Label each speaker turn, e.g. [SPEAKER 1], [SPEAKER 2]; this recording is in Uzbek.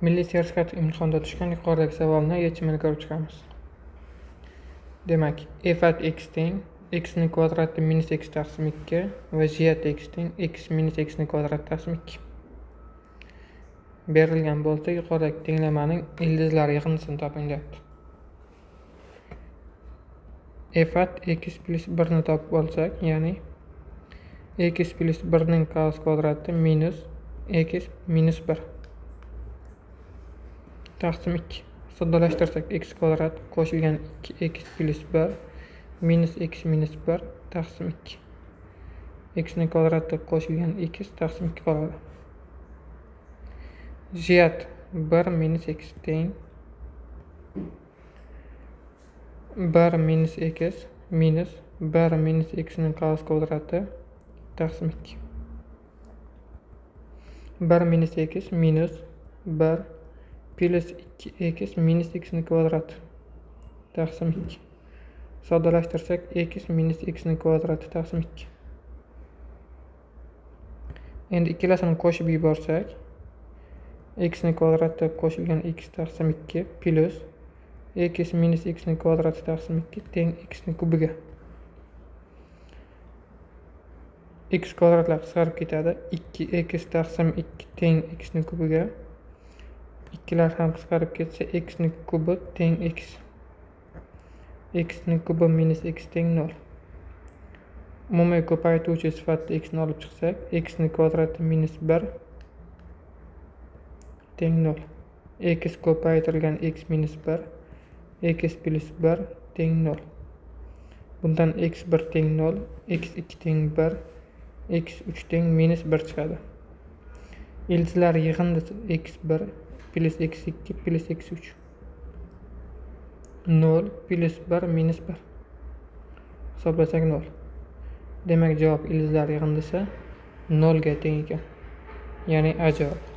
[SPEAKER 1] Milliy sertifikat imtihonida tushgan yuqoridagi savolni yechimini ko'rib chiqamiz. Demak, f at x teng x ni kvadrati minus x taqsim 2 va j at x teng x minus x ni kvadrati taqsim 2 berilgan bo'lsa, yuqoridagi tenglamaning ildizlari yig'indisini toping deyapti. F at x plus 1 ni topib olsak, ya'ni x plus 1 ning cos kvadrati minus x minus 1 taqsim 2. Soddalashtirsak x kvadrat qo'shilgan 2x plus 1 minus x minus 1 taqsim 2. X ni kvadrati qo'shilgan x taqsim 2 qoladi. J at 1 minus x teng 1 minus x minus 1 minus x ning cos kvadrati taqsim 2. 1 minus x minus 1 plus 2x minus x ni kvadrati taqsim 2. Soddalashtirsak x minus x ni kvadrati taqsim 2. Endi ikkalasini qo'shib yuborsak, x ni kvadrati qo'shilgan x taqsim 2 plus x minus x ni kvadrati taqsim 2 teng x ni kubiga. X kvadratlar qisqarib ketadi. 2x taqsim 2 teng x ni kubiga. Ikkilar ham qisqarib ketsa, x ni kubi teng x. X ni kubi minus x teng 0. Umumiy ko'paytuvchi sifatida x ni olib chiqsak, x ni kvadrati minus 1 teng 0. X ko'paytirilgan x minus 1, x plus 1 teng 0. Bundan x1 teng 0, x2 teng 1, x3 teng minus 1 chiqadi. Ildizlar yig'indisi x1 plus x2 plus x3. 0 plus 1 minus 1. Hisoblasak 0. Demak, javob ildizlar yig'indisi 0 ga teng ekan. Ya'ni A javob.